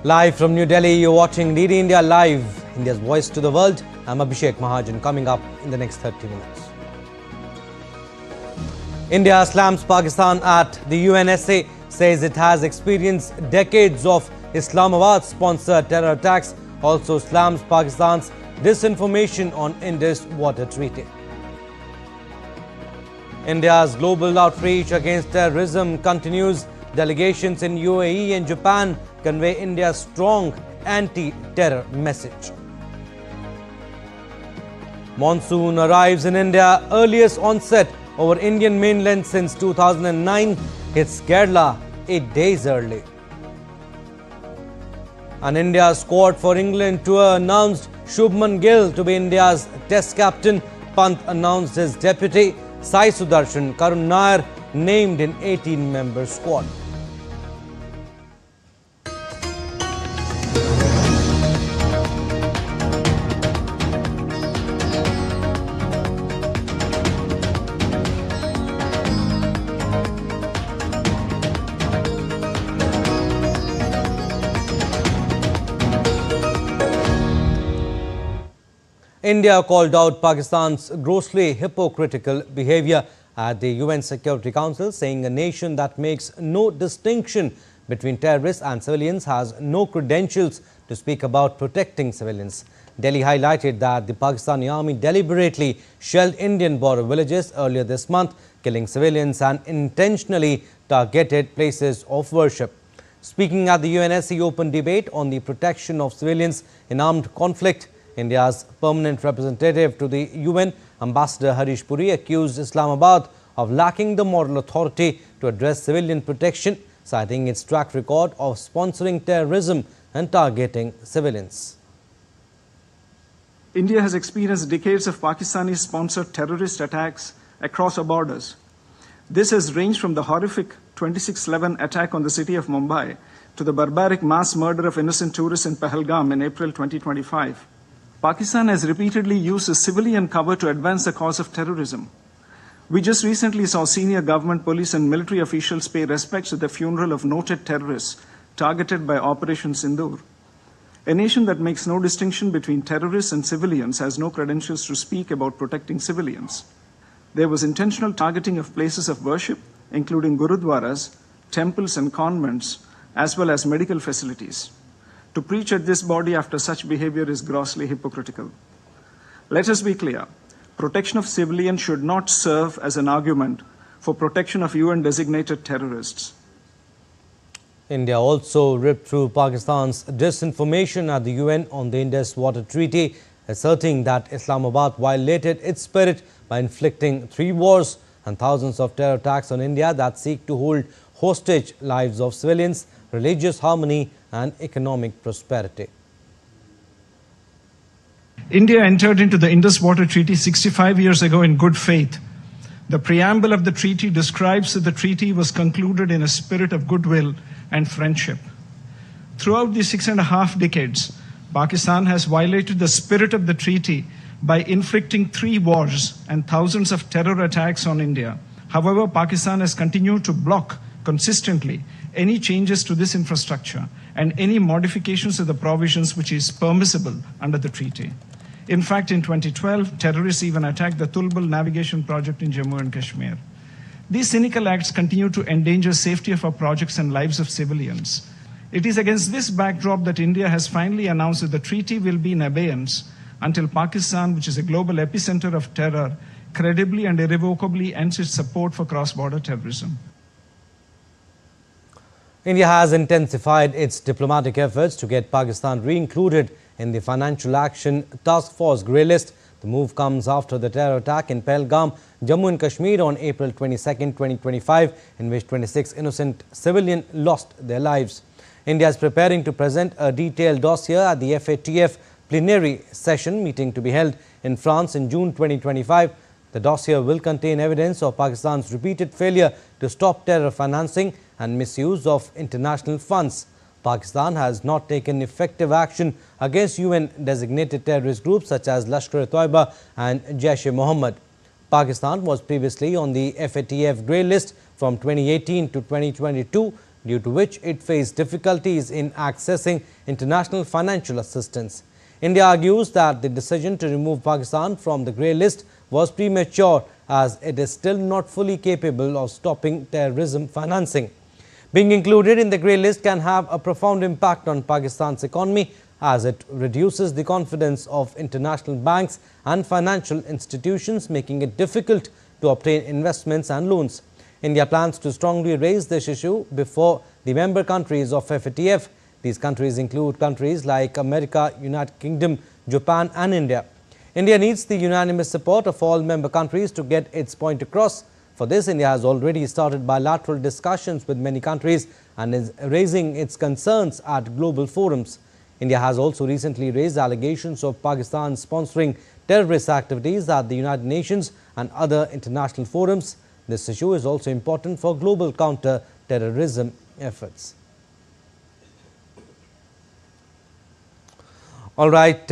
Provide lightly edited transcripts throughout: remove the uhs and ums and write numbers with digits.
Live from New Delhi, you're watching DD India Live, India's voice to the world. I'm Abhishek Mahajan, coming up in the next 30 minutes. India slams Pakistan at the UNSA, says it has experienced decades of Islamabad-sponsored terror attacks, also slams Pakistan's disinformation on Indus Water Treaty. India's global outreach against terrorism continues. Delegations in UAE and Japan convey India's strong anti-terror message. Monsoon arrives in India, earliest onset over Indian mainland since 2009, hits Kerala 8 days early. And India's squad for England tour announced Shubman Gill to be India's test captain. Pant announced his deputy. Sai Sudarshan, Karun Nair named in 18-member squad. India called out Pakistan's grossly hypocritical behavior at the UN Security Council, saying a nation that makes no distinction between terrorists and civilians has no credentials to speak about protecting civilians. Delhi highlighted that the Pakistani army deliberately shelled Indian border villages earlier this month, killing civilians and intentionally targeted places of worship. Speaking at the UNSC open debate on the protection of civilians in armed conflict, India's permanent representative to the UN, Ambassador Harish Puri, accused Islamabad of lacking the moral authority to address civilian protection, citing its track record of sponsoring terrorism and targeting civilians. India has experienced decades of Pakistani-sponsored terrorist attacks across our borders. This has ranged from the horrific 26/11 attack on the city of Mumbai to the barbaric mass murder of innocent tourists in Pahalgam in April 2025. Pakistan has repeatedly used a civilian cover to advance the cause of terrorism. We just recently saw senior government, police and military officials pay respects at the funeral of noted terrorists targeted by Operation Sindoor. A nation that makes no distinction between terrorists and civilians has no credentials to speak about protecting civilians. There was intentional targeting of places of worship, including gurudwaras, temples and convents, as well as medical facilities. To preach at this body after such behavior is grossly hypocritical. Let us be clear. Protection of civilians should not serve as an argument for protection of UN-designated terrorists. India also ripped through Pakistan's disinformation at the UN on the Indus Water Treaty, asserting that Islamabad violated its spirit by inflicting 3 wars and thousands of terror attacks on India that seek to hold hostage lives of civilians, religious harmony and economic prosperity. India entered into the Indus Water Treaty 65 years ago in good faith. The preamble of the treaty describes that the treaty was concluded in a spirit of goodwill and friendship. Throughout these 6.5 decades, Pakistan has violated the spirit of the treaty by inflicting 3 wars and thousands of terror attacks on India. However, Pakistan has continued to block consistently any changes to this infrastructure and any modifications of the provisions which is permissible under the treaty. In fact, in 2012, terrorists even attacked the Tulbul navigation project in Jammu and Kashmir. These cynical acts continue to endanger safety of our projects and lives of civilians. It is against this backdrop that India has finally announced that the treaty will be in abeyance until Pakistan, which is a global epicenter of terror, credibly and irrevocably ends its support for cross-border terrorism. India has intensified its diplomatic efforts to get Pakistan re-included in the Financial Action Task Force grey list. The move comes after the terror attack in Pahalgam, Jammu and Kashmir on April 22, 2025, in which 26 innocent civilians lost their lives. India is preparing to present a detailed dossier at the FATF plenary session meeting to be held in France in June 2025. The dossier will contain evidence of Pakistan's repeated failure to stop terror financing and misuse of international funds. Pakistan has not taken effective action against UN-designated terrorist groups such as Lashkar-e-Toiba and Jaish-e-Mohammed. Pakistan was previously on the FATF grey list from 2018 to 2022 due to which it faced difficulties in accessing international financial assistance. India argues that the decision to remove Pakistan from the grey list was premature, as it is still not fully capable of stopping terrorism financing. Being included in the grey list can have a profound impact on Pakistan's economy, as it reduces the confidence of international banks and financial institutions, making it difficult to obtain investments and loans. India plans to strongly raise this issue before the member countries of FATF. These countries include countries like America, United Kingdom, Japan and India. India needs the unanimous support of all member countries to get its point across. For this, India has already started bilateral discussions with many countries and is raising its concerns at global forums. India has also recently raised allegations of Pakistan sponsoring terrorist activities at the United Nations and other international forums. This issue is also important for global counter-terrorism efforts. All right,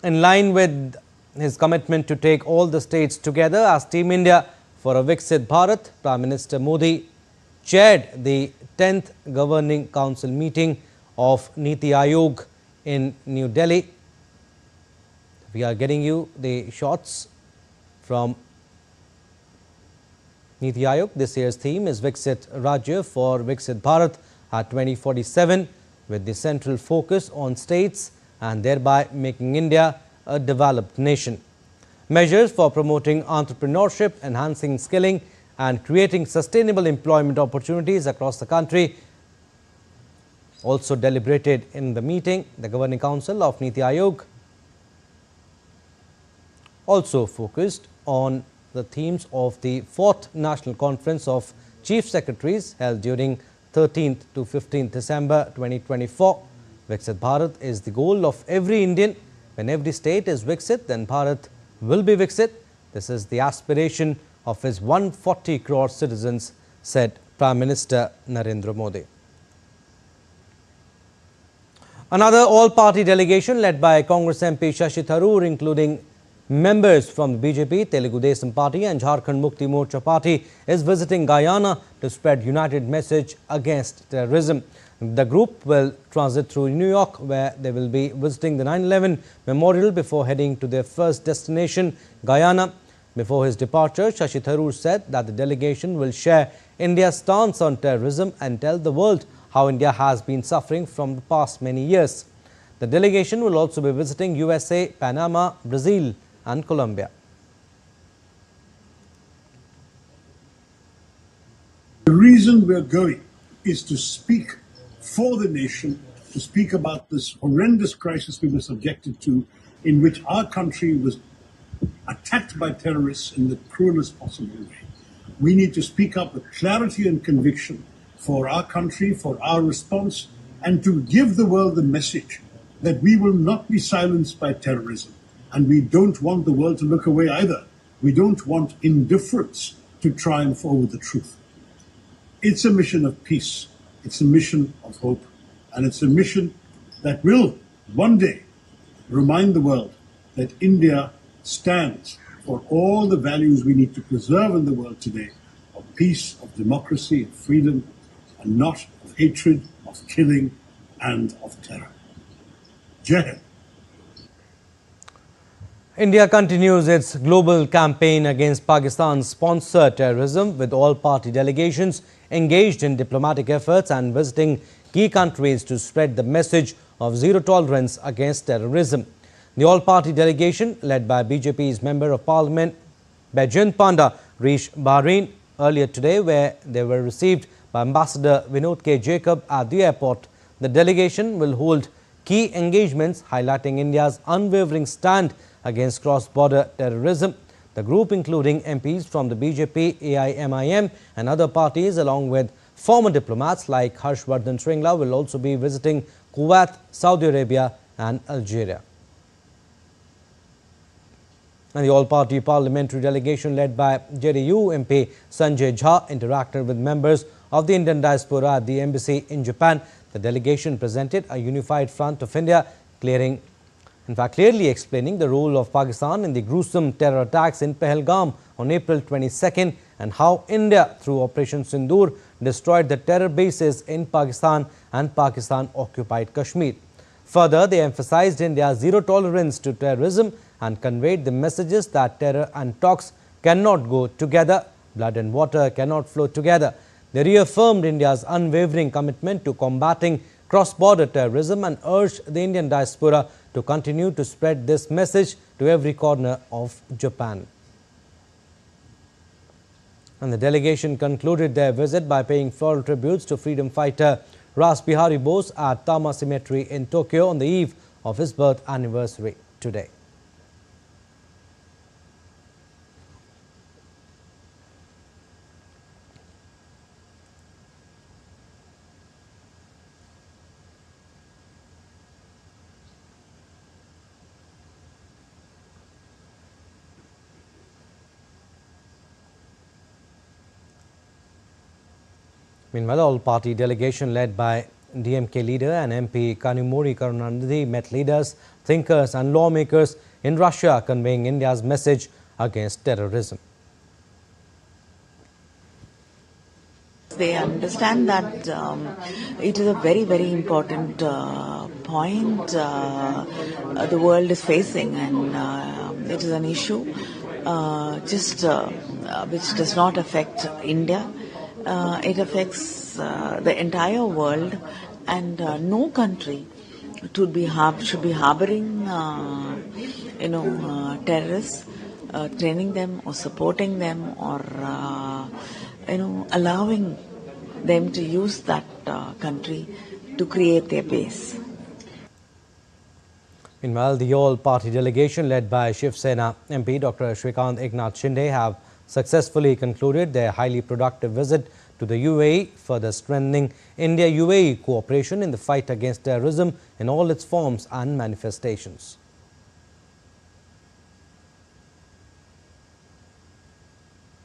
in line with his commitment to take all the states together as Team India for a Viksit Bharat, Prime Minister Modi chaired the 10th Governing Council meeting of Niti Aayog in New Delhi. We are getting you the shots from Niti Aayog. This year's theme is Viksit Rajya for Viksit Bharat at 2047, with the central focus on states and thereby making India a developed nation. Measures for promoting entrepreneurship, enhancing skilling and creating sustainable employment opportunities across the country also deliberated in the meeting. The Governing Council of Niti Aayog also focused on the themes of the 4th National Conference of Chief Secretaries held during 13th to 15th December 2024. Viksit Bharat is the goal of every Indian. When every state is Viksit, then Bharat will be Viksit. This is the aspiration of his 140 crore citizens, said Prime Minister Narendra Modi. Another all-party delegation led by Congress MP Shashi Tharoor, including members from the BJP, Telugu Desam Party and Jharkhand Mukti Morcha Party, is visiting Guyana to spread united message against terrorism. The group will transit through New York, where they will be visiting the 9/11 memorial before heading to their first destination, Guyana. Before his departure, Shashi Tharoor said that the delegation will share India's stance on terrorism and tell the world how India has been suffering from the past many years. The delegation will also be visiting USA, Panama, Brazil and Colombia. The reason we're going is to speak for the nation, to speak about this horrendous crisis we were subjected to, in which our country was attacked by terrorists in the cruelest possible way. We need to speak up with clarity and conviction for our country, for our response, and to give the world the message that we will not be silenced by terrorism. And we don't want the world to look away either. We don't want indifference to triumph over the truth. It's a mission of peace. It's a mission of hope. And it's a mission that will one day remind the world that India stands for all the values we need to preserve in the world today, of peace, of democracy, of freedom, and not of hatred, of killing, and of terror. Jai Hind. India continues its global campaign against Pakistan's sponsored terrorism, with all-party delegations engaged in diplomatic efforts and visiting key countries to spread the message of zero tolerance against terrorism. The all-party delegation, led by BJP's Member of Parliament Baijan Panda, reached Bahrain earlier today, where they were received by Ambassador Vinod K. Jacob at the airport. The delegation will hold key engagements highlighting India's unwavering stand against cross-border terrorism. The group, including MPs from the BJP, AIMIM and other parties, along with former diplomats like Harshvardhan Shringla, will also be visiting Kuwait, Saudi Arabia and Algeria. And the all-party parliamentary delegation led by JDU MP Sanjay Jha interacted with members of the Indian diaspora at the embassy in Japan. The delegation presented a unified front of India, clearly explaining the role of Pakistan in the gruesome terror attacks in Pahalgam on April 22nd and how India, through Operation Sindoor, destroyed the terror bases in Pakistan and Pakistan-occupied Kashmir. Further, they emphasized India's zero tolerance to terrorism and conveyed the messages that terror and talks cannot go together, blood and water cannot flow together. They reaffirmed India's unwavering commitment to combating cross-border terrorism and urged the Indian diaspora to continue to spread this message to every corner of Japan. And the delegation concluded their visit by paying floral tributes to freedom fighter Ras Bihari Bose at Tama Cemetery in Tokyo on the eve of his birth anniversary today. Meanwhile, all-party delegation led by DMK leader and MP Kanimuri Karunanidhi met leaders, thinkers and lawmakers in Russia, conveying India's message against terrorism. They understand that it is a very, very important point the world is facing, and it is an issue which does not affect India. It affects the entire world, and no country should be harboring, terrorists, training them or supporting them or allowing them to use that country to create their base. Meanwhile, the all-party delegation led by Shiv Sena MP Dr. Shrikant Eknath Shinde have successfully concluded their highly productive visit to the UAE, further strengthening India-UAE cooperation in the fight against terrorism in all its forms and manifestations.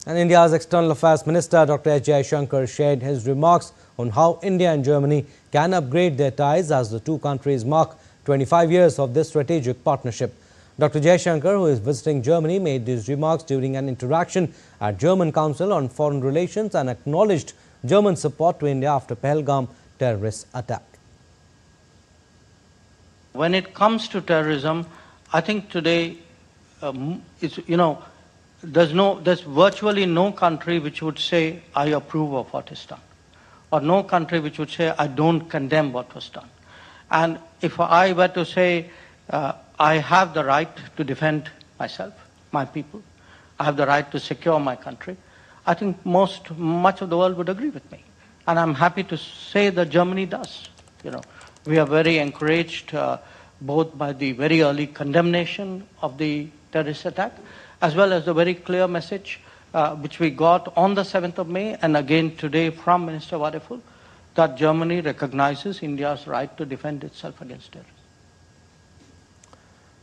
And India's External Affairs Minister Dr. S. Jaishankar shared his remarks on how India and Germany can upgrade their ties as the two countries mark 25 years of this strategic partnership. Dr. Jaishankar, who is visiting Germany, made these remarks during an interaction at German Council on Foreign Relations and acknowledged German support to India after Pahalgam terrorist attack. When it comes to terrorism, I think today, there's virtually no country which would say, I approve of what is done, or no country which would say, I don't condemn what was done. And if I were to say, I have the right to defend myself, my people, I have the right to secure my country, I think much of the world would agree with me. And I'm happy to say that Germany does. We are very encouraged both by the very early condemnation of the terrorist attack, as well as the very clear message which we got on the 7th of May and again today from Minister Wadeful, that Germany recognizes India's right to defend itself against terrorism.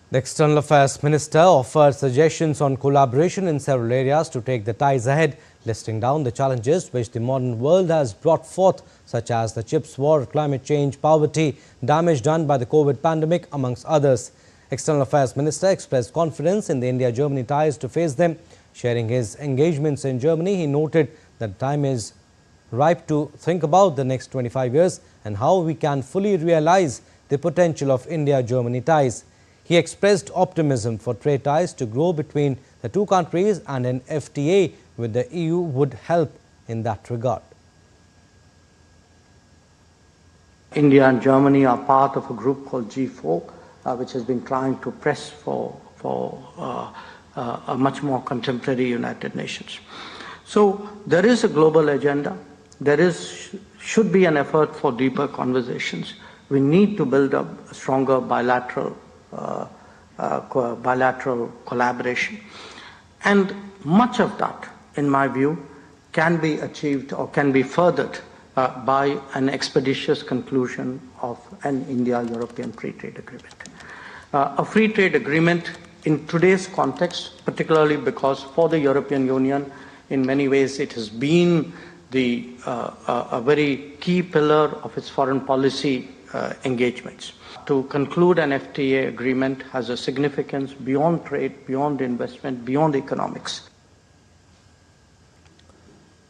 The External Affairs Minister offered suggestions on collaboration in several areas to take the ties ahead, listing down the challenges which the modern world has brought forth, such as the chips war, climate change, poverty, damage done by the COVID pandemic, amongst others. External Affairs Minister expressed confidence in the India-Germany ties to face them. Sharing his engagements in Germany, he noted that the time is ripe to think about the next 25 years and how we can fully realize the potential of India-Germany ties. He expressed optimism for trade ties to grow between the two countries, and an FTA with the EU would help in that regard. India and Germany are part of a group called G4, which has been trying to press for a much more contemporary United Nations. So there is a global agenda. There should be an effort for deeper conversations. We need to build up a stronger bilateral collaboration. And much of that, in my view, can be achieved or can be furthered by an expeditious conclusion of an India-European free trade agreement. A free trade agreement in today's context, particularly because for the European Union, in many ways it has been a very key pillar of its foreign policy engagements. To conclude an FTA agreement has a significance beyond trade, beyond investment, beyond economics.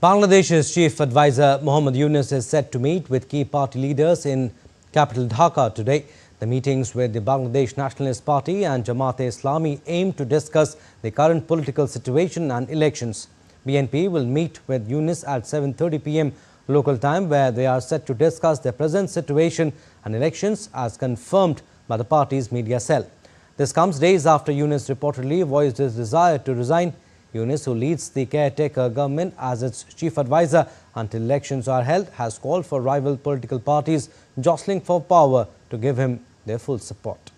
Bangladesh's chief advisor Mohammad Yunus is set to meet with key party leaders in capital Dhaka today. The meetings with the Bangladesh Nationalist Party and Jamaat-e-Islami aim to discuss the current political situation and elections. BNP will meet with Yunus at 7:30 p.m. local time, where they are set to discuss the present situation and elections, as confirmed by the party's media cell. This comes days after Yunus reportedly voiced his desire to resign. Yunus, who leads the caretaker government as its chief advisor until elections are held, has called for rival political parties jostling for power to give him their full support.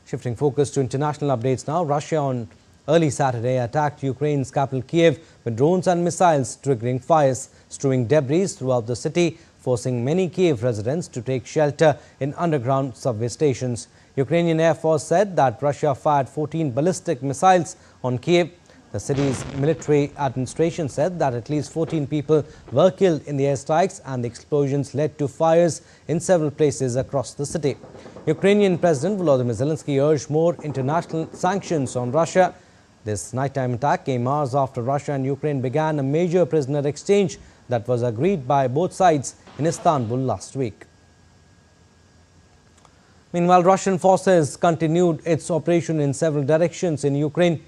Shifting focus to international updates now, Russia on early Saturday attacked Ukraine's capital Kiev with drones and missiles, triggering fires, strewing debris throughout the city, forcing many Kiev residents to take shelter in underground subway stations. Ukrainian Air Force said that Russia fired 14 ballistic missiles on Kiev. The city's military administration said that at least 14 people were killed in the airstrikes, and the explosions led to fires in several places across the city. Ukrainian President Volodymyr Zelensky urged more international sanctions on Russia. This nighttime attack came hours after Russia and Ukraine began a major prisoner exchange that was agreed by both sides in Istanbul last week. Meanwhile, Russian forces continued its operation in several directions in Ukraine.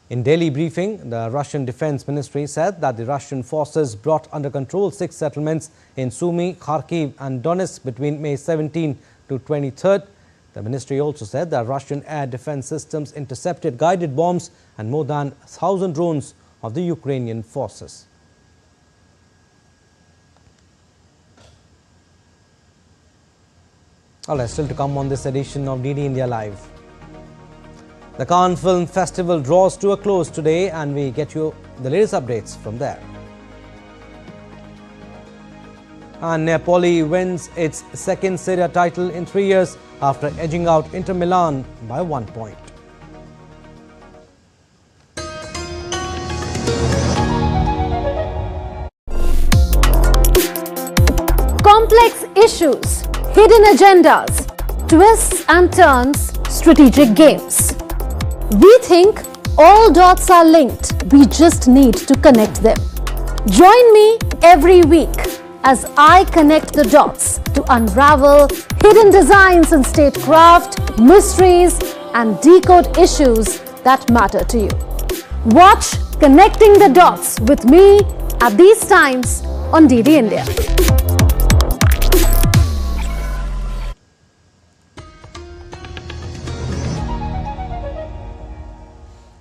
In daily briefing, the Russian Defense Ministry said that the Russian forces brought under control 6 settlements in Sumy, Kharkiv and Donetsk between May 17 to 23rd. The ministry also said that Russian air defense systems intercepted guided bombs and more than 1,000 drones of the Ukrainian forces. All right, still to come on this edition of DD India Live. The Cannes Film Festival draws to a close today, and we get you the latest updates from there. And Napoli wins its second Serie A title in 3 years after edging out Inter Milan by 1 point. Complex issues, hidden agendas, twists and turns, strategic games. We think all dots are linked. We just need to connect them. Join me every week as I connect the dots to unravel hidden designs in statecraft, mysteries, and decode issues that matter to you. Watch Connecting the Dots with me at these times on DD India.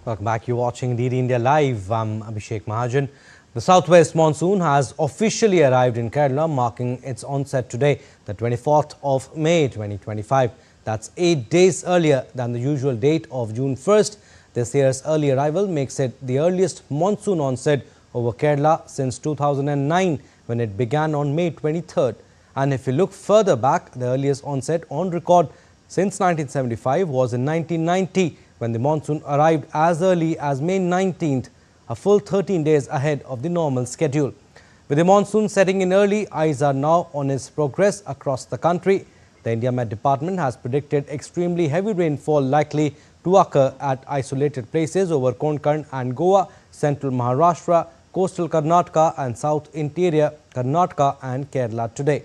Welcome back. You're watching DD India Live. I'm Abhishek Mahajan. The southwest monsoon has officially arrived in Kerala, marking its onset today, the 24th of May 2025. That's 8 days earlier than the usual date of June 1st. This year's early arrival makes it the earliest monsoon onset over Kerala since 2009, when it began on May 23rd. And if you look further back, the earliest onset on record since 1975 was in 1990, when the monsoon arrived as early as May 19th, a full 13 days ahead of the normal schedule. With the monsoon setting in early, eyes are now on its progress across the country. The India Met Department has predicted extremely heavy rainfall likely to occur at isolated places over Konkan and Goa, central Maharashtra, coastal Karnataka and south interior Karnataka and Kerala today.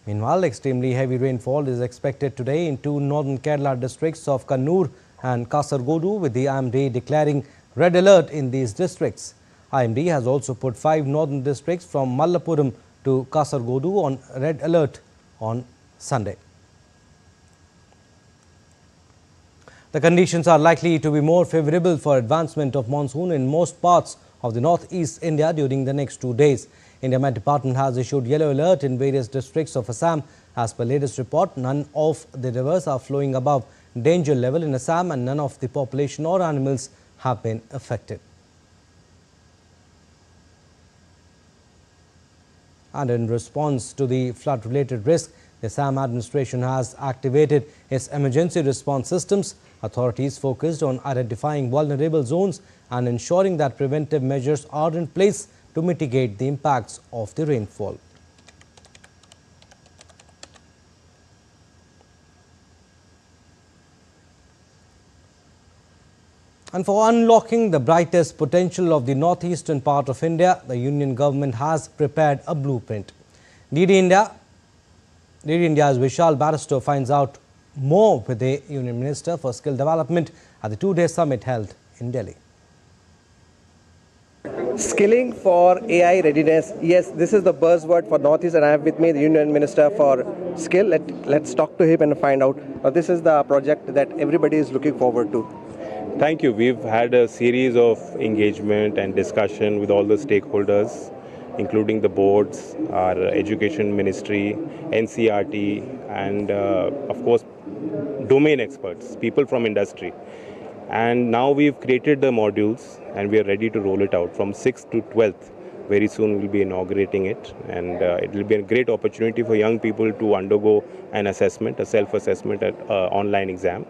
Meanwhile, extremely heavy rainfall is expected today in 2 northern Kerala districts of Kannur and Kasargodu, with the IMD declaring red alert in these districts. IMD has also put 5 northern districts from Malappuram to Kasargodu on red alert on Sunday. The conditions are likely to be more favorable for advancement of monsoon in most parts of the northeast India during the next 2 days. India Met Department has issued yellow alert in various districts of Assam. As per latest report, none of the rivers are flowing above danger level in Assam, and none of the population or animals have been affected. And in response to the flood-related risk, the Assam administration has activated its emergency response systems. Authorities focused on identifying vulnerable zones and ensuring that preventive measures are in place to mitigate the impacts of the rainfall. And for unlocking the brightest potential of the northeastern part of India, the Union government has prepared a blueprint. DD India's Vishal Barrister finds out more with the Union Minister for Skill Development at the two-day summit held in Delhi. Skilling for AI readiness. Yes, this is the buzzword for Northeast, and I have with me the Union Minister for Skill. Let's talk to him and find out. This is the project that everybody is looking forward to. Thank you. We've had a series of engagement and discussion with all the stakeholders, including the boards, our education ministry, NCRT, and of course, domain experts, people from industry. And now we've created the modules and we are ready to roll it out from 6th to 12th. Very soon we'll be inaugurating it, and it will be a great opportunity for young people to undergo an assessment, a self-assessment at online exam,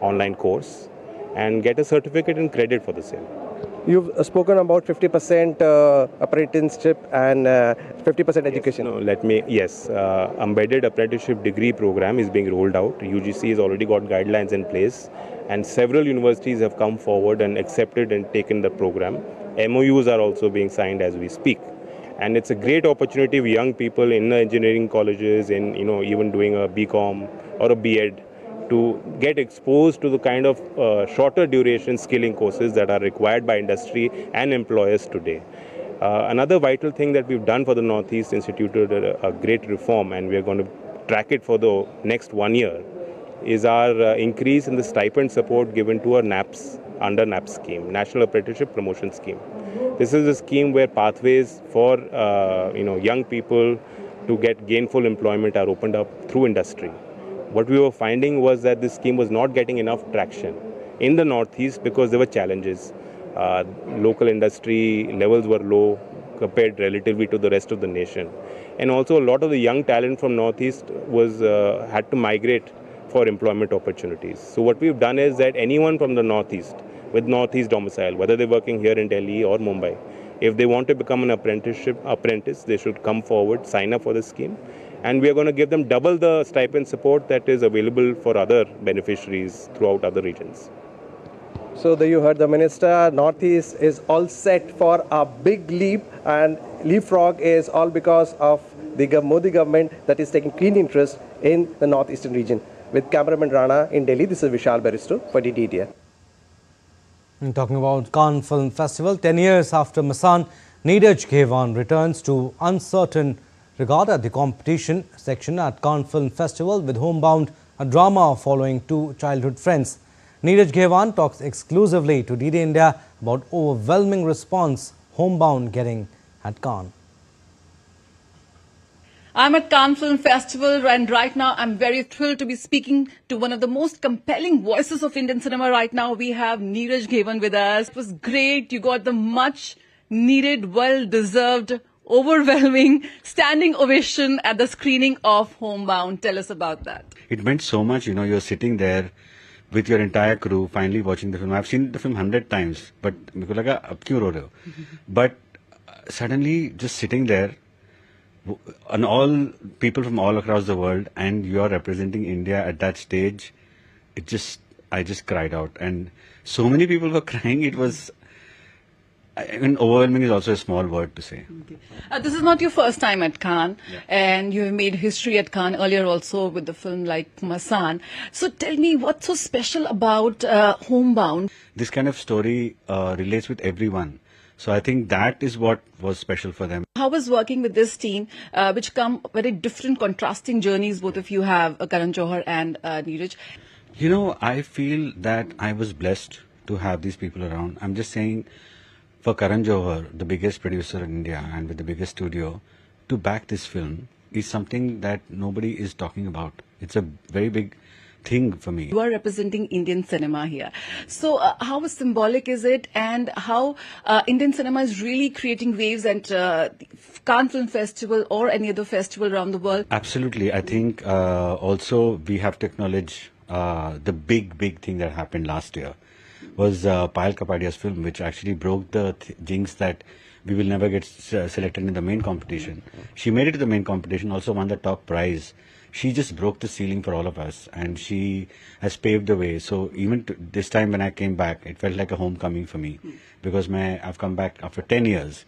online course, and get a certificate and credit for the same. You've spoken about 50% apprenticeship and 50% education. Yes, embedded apprenticeship degree program is being rolled out. UGC has already got guidelines in place, and several universities have come forward and accepted and taken the program. MOUs are also being signed as we speak. And it's a great opportunity for young people in engineering colleges, in even doing a BCom or a B.Ed, to get exposed to the kind of shorter duration skilling courses that are required by industry and employers today. Another vital thing that we've done for the Northeast, instituted a great reform, and we're going to track it for the next 1 year, is our increase in the stipend support given to our NAPS, under NAPS scheme, National Apprenticeship Promotion Scheme. This is a scheme where pathways for young people to get gainful employment are opened up through industry. What we were finding was that this scheme was not getting enough traction in the Northeast because there were challenges. Local industry levels were low compared relatively to the rest of the nation. And also a lot of the young talent from Northeast was had to migrate for employment opportunities. So what we've done is that anyone from the Northeast with Northeast domicile, whether they're working here in Delhi or Mumbai, if they want to become an apprentice, they should come forward, sign up for the scheme. And we are going to give them double the stipend support that is available for other beneficiaries throughout other regions. So there you heard the minister. Northeast is all set for a big leap, and leapfrog is all because of the Modi government that is taking keen interest in the northeastern region. With cameraman Rana in Delhi, this is Vishal Barrister for DD India. Talking about Cannes Film Festival, 10 years after Masan, Neeraj Ghewan returns to uncertain regard at the competition section at Cannes Film Festival with Homebound, a drama following two childhood friends. Neeraj Ghewan talks exclusively to DD India about overwhelming response Homebound getting at Cannes. I'm at Cannes Film Festival, and right now I'm very thrilled to be speaking to one of the most compelling voices of Indian cinema right now. We have Neeraj Ghewan with us. It was great. You got the much needed, well-deserved, overwhelming standing ovation at the screening of Homebound. Tell us about that. It meant so much. You're sitting there with your entire crew, finally watching the film. I've seen the film 100 times, but मेरे को लगा अब क्यों रो रहे हो? But suddenly just sitting there, and all people from all across the world, and you're representing India at that stage, I just cried out, and so many people were crying. It was, overwhelming is also a small word to say. Okay. This is not your first time at Cannes, and you have made history at Cannes earlier also with the film like Masan. So tell me, what's so special about Homebound? This kind of story relates with everyone. So I think that is what was special for them. How was working with this team, which come very different, contrasting journeys both of you have, Karan Johar and Neeraj? I feel that I was blessed to have these people around. I'm just saying, for Karan Johar, the biggest producer in India and with the biggest studio, to back this film is something that nobody is talking about. It's a very big thing for me. You are representing Indian cinema here. So how symbolic is it, and how Indian cinema is really creating waves at Cannes Film Festival or any other festival around the world? Absolutely. I think also we have to acknowledge the big thing that happened last year was Payal Kapadia's film, which actually broke the jinx that we will never get selected in the main competition. She made it to the main competition, also won the top prize. she just broke the ceiling for all of us, and she has paved the way. So even this time when I came back, it felt like a homecoming for me, because I've come back after 10 years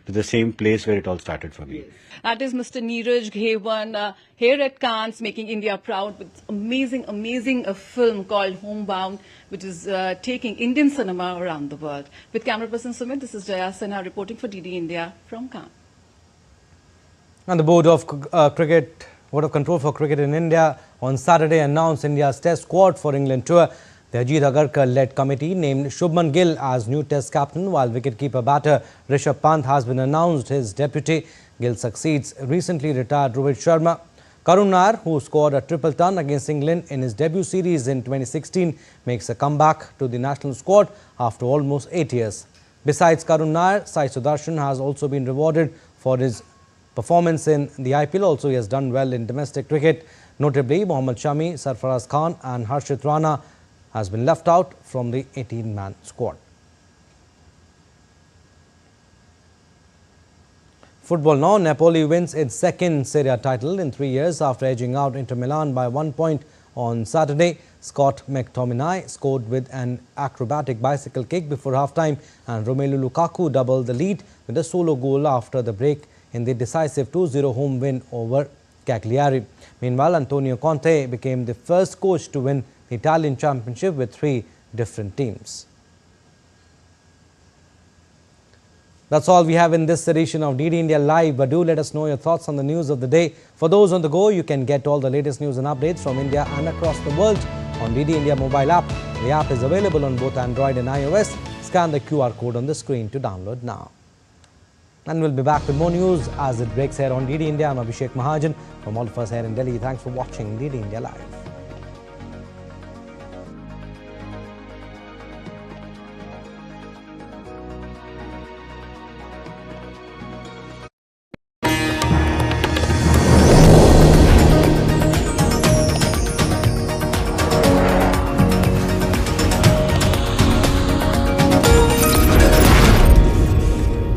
to the same place where it all started for me. That is Mr. Neeraj Ghewan here at Cannes, making India proud with amazing film called Homebound, which is taking Indian cinema around the world. With camera person Sumit, this is Jaya Sinha reporting for DD India from Cannes. And the Board of Control for Cricket in India on Saturday announced India's test squad for England tour. The Ajit Agarkar-led committee named Shubman Gill as new test captain, while wicketkeeper batter Rishabh Pant has been announced his deputy. Gill succeeds recently retired Rohit Sharma. Karun Nair, who scored a triple ton against England in his debut series in 2016, makes a comeback to the national squad after almost 8 years. Besides Karun Nair, Sai Sudarshan has also been rewarded for his performance in the IPL. Also, he has done well in domestic cricket. Notably, Mohammad Shami, Sarfaraz Khan and Harshit Rana has been left out from the 18-man squad. Football now. Napoli wins its second Serie A title in 3 years after edging out Inter Milan by 1 point on Saturday. Scott McTominay scored with an acrobatic bicycle kick before halftime, and Romelu Lukaku doubled the lead with a solo goal after the break in the decisive 2-0 home win over Cagliari. Meanwhile, Antonio Conte became the first coach to win the Italian championship with 3 different teams. That's all we have in this edition of DD India Live, but do let us know your thoughts on the news of the day. For those on the go, you can get all the latest news and updates from India and across the world on DD India mobile app. The app is available on both Android and iOS. Scan the QR code on the screen to download now. And we'll be back with more news as it breaks here on DD India. I'm Abhishek Mahajan. From all of us here in Delhi, thanks for watching DD India Live.